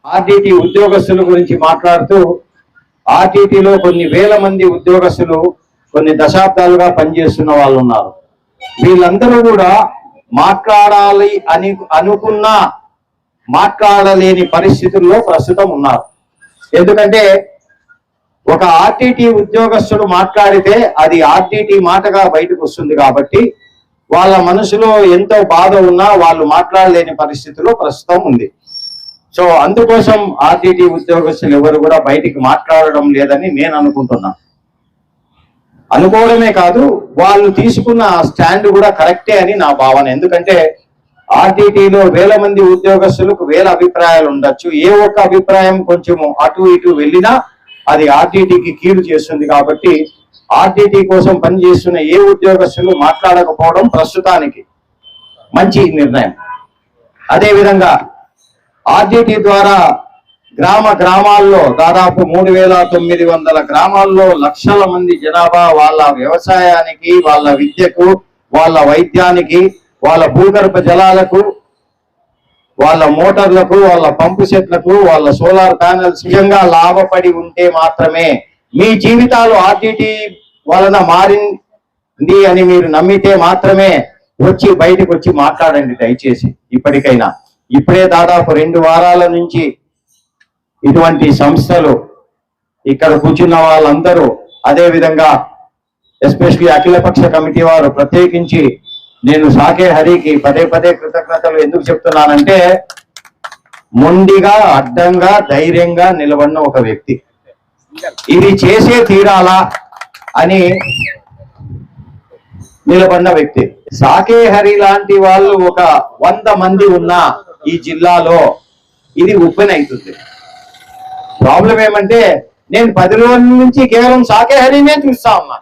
RTT ఉద్యోగస్తుల గురించి మాట్లాడుతూ ఆర్టీటీలో కొన్ని వేల మంది ఉద్యోగస్తులు కొన్ని దశాబ్దాలుగా పనిచేస్తున్న వాళ్ళు ఉన్నారు. వీళ్ళందరూ కూడా మాట్లాడాలి అని అనుకున్నా మాట్లాడలేని పరిస్థితుల్లో ప్రస్తుతం ఉన్నారు. ఎందుకంటే ఒక ఆర్టీటీ ఉద్యోగస్తుడు మాట్లాడితే అది ఆర్టీటీ మాటగా బయటకు వస్తుంది కాబట్టి వాళ్ళ మనసులో ఎంతో బాధ ఉన్నా వాళ్ళు మాట్లాడలేని పరిస్థితిలో ప్రస్తుతం ఉంది. సో అందుకోసం ఆర్టీటీ ఉద్యోగస్తులు ఎవరు కూడా బయటికి మాట్లాడడం లేదని నేను అనుకుంటున్నా. అనుకోవడమే కాదు, వాళ్ళు తీసుకున్న స్టాండ్ కూడా కరెక్టే అని నా భావన. ఎందుకంటే ఆర్టీటీలో వేల మంది ఉద్యోగస్తులకు వేల అభిప్రాయాలు ఉండొచ్చు. ఏ ఒక్క అభిప్రాయం కొంచెము అటు ఇటు వెళ్ళినా అది ఆర్టీటీకి కీడు చేస్తుంది. కాబట్టి ఆర్టీటీ కోసం పనిచేస్తున్న ఏ ఉద్యోగస్తులు మాట్లాడకపోవడం ప్రస్తుతానికి మంచి నిర్ణయం. అదేవిధంగా ఆర్టీటీ ద్వారా గ్రామాల్లో దాదాపు 3900 గ్రామాల్లో లక్షల మంది జనాభా వాళ్ళ వ్యవసాయానికి, వాళ్ళ విద్యకు, వాళ్ళ వైద్యానికి, వాళ్ళ భూగర్భ జలాలకు, వాళ్ళ మోటార్లకు, వాళ్ళ పంపు సెట్లకు, వాళ్ళ సోలార్ ప్యానెల్స్ నిజంగా లాభపడి ఉంటే మాత్రమే మీ జీవితాలు ఆర్టీటీ వలన మారింది అని మీరు నమ్మితే మాత్రమే వచ్చి బయటకు వచ్చి మాట్లాడండి దయచేసి. ఇప్పటికైనా ఇప్పుడే దాదాపు 2 వారాల నుంచి ఇటువంటి సంస్థలు ఇక్కడ కూర్చున్న వాళ్ళందరూ, అదేవిధంగా ఎస్పెషల్లీ అఖిలపక్ష కమిటీ వారు ప్రత్యేకించి నేను సాకే హరికి పదే కృతజ్ఞతలు ఎందుకు చెప్తున్నానంటే, మొండిగా అడ్డంగా ధైర్యంగా నిలబడిన ఒక వ్యక్తి, ఇది చేసే తీరాలా అని నిలబడిన వ్యక్తి. సాకే హరి లాంటి వాళ్ళు ఒక 100 మంది ఉన్నా ఈ జిల్లాలో ఇది ఉప్పెన్ అవుతుంది. ప్రాబ్లం ఏమంటే నేను 10 రోజుల నుంచి కేవలం సాకే హరినే చూస్తా ఉన్నా.